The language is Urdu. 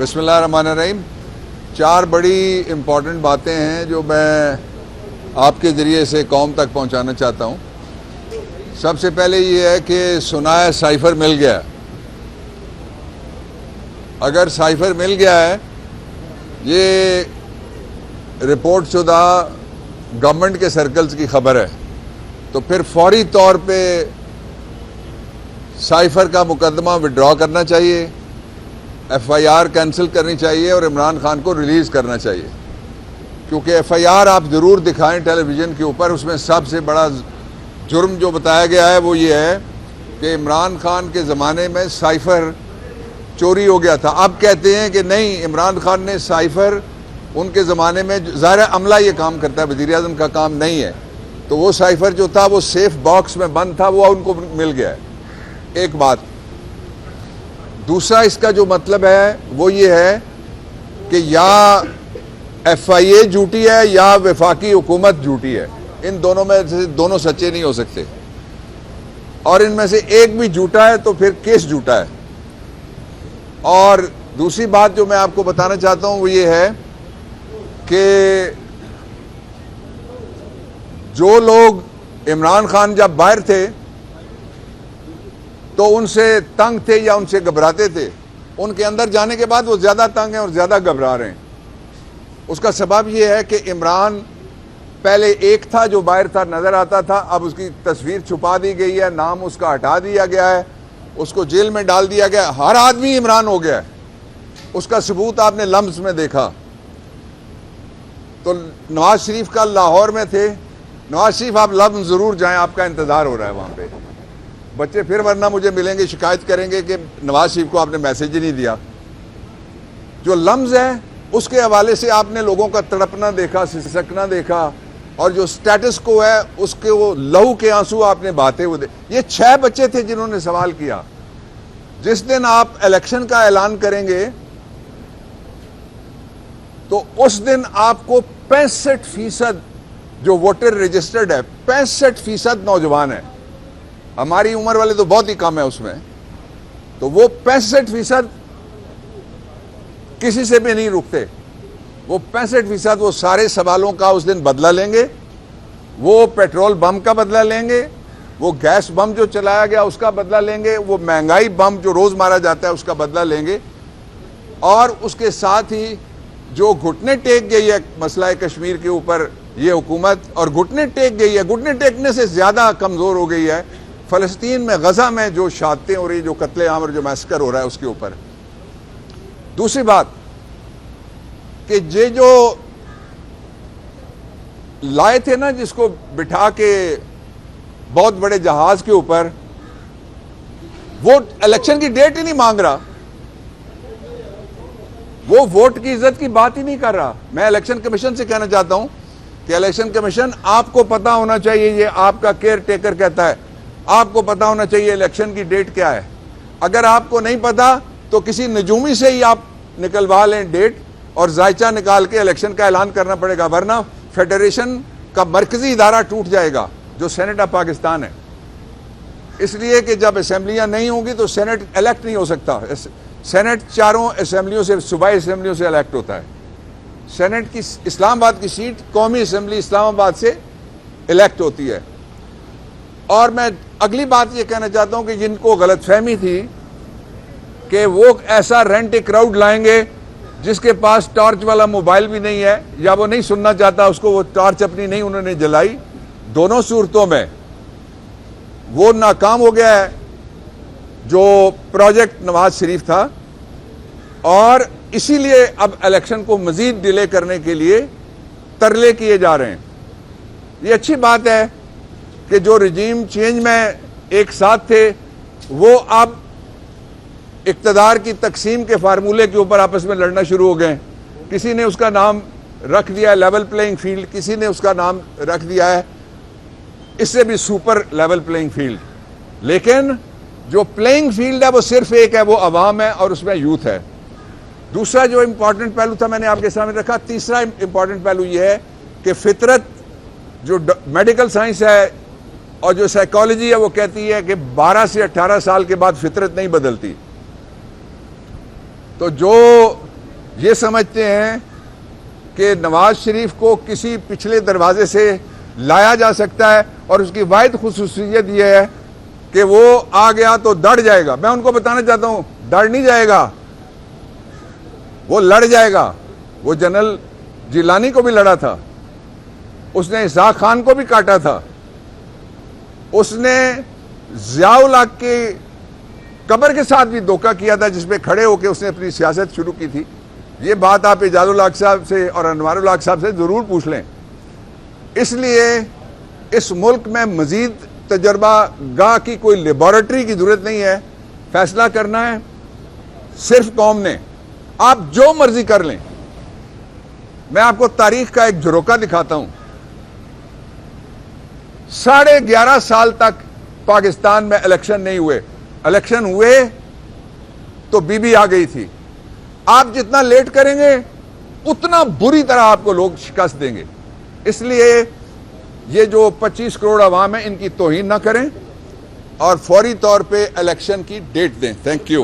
بسم اللہ الرحمن الرحیم. 4 بڑی امپورٹنٹ باتیں ہیں جو میں آپ کے ذریعے سے قوم تک پہنچانا چاہتا ہوں. سب سے پہلے یہ ہے کہ سنایا سائفر مل گیا. اگر سائفر مل گیا ہے، یہ رپورٹ شدہ گورنمنٹ کے سرکلز کی خبر ہے، تو پھر فوری طور پہ سائفر کا مقدمہ وڈرا کرنا چاہیے، ایف آئی آر کینسل کرنی چاہیے اور عمران خان کو ریلیز کرنا چاہیے. کیونکہ ایف آئی آر آپ ضرور دکھائیں ٹیلی ویژن کے اوپر، اس میں سب سے بڑا جرم جو بتایا گیا ہے وہ یہ ہے کہ عمران خان کے زمانے میں سائفر چوری ہو گیا تھا. اب کہتے ہیں کہ نہیں، عمران خان نے سائفر ان کے زمانے میں، ظاہر عملہ یہ کام کرتا ہے، وزیر اعظم کا کام نہیں ہے، تو وہ سائفر جو تھا وہ سیف باکس میں بند تھا، وہ ان کو مل گیا ہے. ایک بات. دوسرا اس کا جو مطلب ہے وہ یہ ہے کہ یا ایف آئی اے جھوٹی ہے یا وفاقی حکومت جھوٹی ہے. ان دونوں میں سے دونوں سچے نہیں ہو سکتے، اور ان میں سے ایک بھی جھوٹا ہے تو پھر کیس جھوٹا ہے. اور دوسری بات جو میں آپ کو بتانا چاہتا ہوں وہ یہ ہے کہ جو لوگ عمران خان جب باہر تھے تو ان سے تنگ تھے یا ان سے گھبراتے تھے، ان کے اندر جانے کے بعد وہ زیادہ تنگ ہیں اور زیادہ گھبرا رہے ہیں. اس کا سبب یہ ہے کہ عمران پہلے ایک تھا جو باہر تھا، نظر آتا تھا، اب اس کی تصویر چھپا دی گئی ہے، نام اس کا ہٹا دیا گیا ہے، اس کو جیل میں ڈال دیا گیا. ہر آدمی عمران ہو گیا ہے. اس کا ثبوت آپ نے لمز میں دیکھا. تو نواز شریف کا لاہور میں تھے. نواز شریف آپ لمز ضرور جائیں، آپ کا انتظار ہو رہا ہے وہاں پہ. بچے پھر ورنہ مجھے ملیں گے، شکایت کریں گے کہ نواز شریف کو آپ نے میسج ہی نہیں دیا. جو لمز ہے اس کے حوالے سے آپ نے لوگوں کا تڑپنا دیکھا، سسکنا دیکھا، اور جو سٹیٹس کو ہے اس کے وہ لہو کے آنسو آپ نے بہاتے ہوئے دیکھے. یہ 6 بچے تھے جنہوں نے سوال کیا. جس دن آپ الیکشن کا اعلان کریں گے تو اس دن آپ کو 65% جو ووٹر رجسٹرڈ ہے، 65% نوجوان ہے. ہماری عمر والے تو بہت ہی کم ہے اس میں. تو وہ 65% کسی سے بھی نہیں رکتے. وہ 65% وہ سارے سوالوں کا اس دن بدلہ لیں گے. وہ پیٹرول بم کا بدلہ لیں گے، وہ گیس بم جو چلایا گیا اس کا بدلہ لیں گے، وہ مہنگائی بم جو روز مارا جاتا ہے اس کا بدلہ لیں گے. اور اس کے ساتھ ہی جو گھٹنے ٹیک گئی ہے مسئلہ کشمیر کے اوپر یہ حکومت، اور گھٹنے ٹیک گئی ہے، گھٹنے ٹیکنے سے زیادہ کمزور ہو گئی ہے فلسطین میں، غزہ میں جو شہادتیں ہو رہی، جو قتل عام اور جو میسکر ہو رہا ہے اس کے اوپر. دوسری بات کہ یہ جو لائے تھے نا جس کو بٹھا کے بہت بڑے جہاز کے اوپر، وہ الیکشن کی ڈیٹ ہی نہیں مانگ رہا، وہ ووٹ کی عزت کی بات ہی نہیں کر رہا. میں الیکشن کمیشن سے کہنا چاہتا ہوں کہ الیکشن کمیشن، آپ کو پتا ہونا چاہیے، یہ آپ کا کیئر ٹیکر کہتا ہے، آپ کو پتا ہونا چاہیے الیکشن کی ڈیٹ کیا ہے. اگر آپ کو نہیں پتا تو کسی نجومی سے ہی آپ نکلوا لیں ڈیٹ، اور ذائچہ نکال کے الیکشن کا اعلان کرنا پڑے گا، ورنہ فیڈریشن کا مرکزی ادارہ ٹوٹ جائے گا جو سینٹ آف پاکستان ہے. اس لیے کہ جب اسمبلیاں نہیں ہوں گی تو سینٹ الیکٹ نہیں ہو سکتا. سینٹ 4 اسمبلیوں سے، صوبائی اسمبلیوں سے الیکٹ ہوتا ہے. سینٹ کی اسلام آباد کی سیٹ قومی اسمبلی اسلام آباد سے الیکٹ ہوتی ہے. اور میں اگلی بات یہ کہنا چاہتا ہوں کہ جن کو غلط فہمی تھی کہ وہ ایسا رینٹ اے کراؤڈ لائیں گے جس کے پاس ٹارچ والا موبائل بھی نہیں ہے، یا وہ نہیں سننا چاہتا اس کو، وہ ٹارچ اپنی نہیں انہوں نے جلائی، دونوں صورتوں میں وہ ناکام ہو گیا ہے جو پروجیکٹ نواز شریف تھا. اور اسی لیے اب الیکشن کو مزید ڈیلے کرنے کے لیے ترلے کیے جا رہے ہیں. یہ اچھی بات ہے کہ جو رجیم چینج میں ایک ساتھ تھے وہ اب اقتدار کی تقسیم کے فارمولے کے اوپر آپس میں لڑنا شروع ہو گئے. کسی نے اس کا نام رکھ دیا ہے لیول پلینگ فیلڈ، کسی نے اس کا نام رکھ دیا ہے اس سے بھی سپر لیول پلینگ فیلڈ. لیکن جو پلینگ فیلڈ ہے وہ صرف ایک ہے، وہ عوام ہے اور اس میں یوتھ ہے. دوسرا جو امپورٹنٹ پہلو تھا میں نے آپ کے سامنے رکھا. تیسرا امپورٹنٹ پہلو یہ ہے کہ فطرت، جو میڈیکل سائنس ہے اور جو سائیکالوجی ہے، وہ کہتی ہے کہ 12 سے 18 سال کے بعد فطرت نہیں بدلتی. تو جو یہ سمجھتے ہیں کہ نواز شریف کو کسی پچھلے دروازے سے لایا جا سکتا ہے اور اس کی واحد خصوصیت یہ ہے کہ وہ آ گیا تو دڑ جائے گا. میں ان کو بتانا چاہتا ہوں دڑ نہیں جائے گا, وہ لڑ جائے گا. وہ جنرل جیلانی کو بھی لڑا تھا, اس نے اسحاق خان کو بھی کاٹا تھا, اس نے ضیاء الحق کی قبر کے ساتھ بھی دھوکہ کیا تھا جس پہ کھڑے ہو کے اس نے اپنی سیاست شروع کی تھی. یہ بات آپ اعجاز الحق صاحب سے اور انوار الحق صاحب سے ضرور پوچھ لیں. اس لیے اس ملک میں مزید تجربہ گاہ کی کوئی لیبارٹری کی ضرورت نہیں ہے. فیصلہ کرنا ہے صرف قوم نے. آپ جو مرضی کر لیں. میں آپ کو تاریخ کا ایک جھروکا دکھاتا ہوں. 11.5 سال تک پاکستان میں الیکشن نہیں ہوئے. الیکشن ہوئے تو بی بی آ گئی تھی. آپ جتنا لیٹ کریں گے اتنا بری طرح آپ کو لوگ شکست دیں گے. اس لیے یہ جو 25 کروڑ عوام ہیں ان کی توہین نہ کریں اور فوری طور پہ الیکشن کی ڈیٹ دیں. Thank you.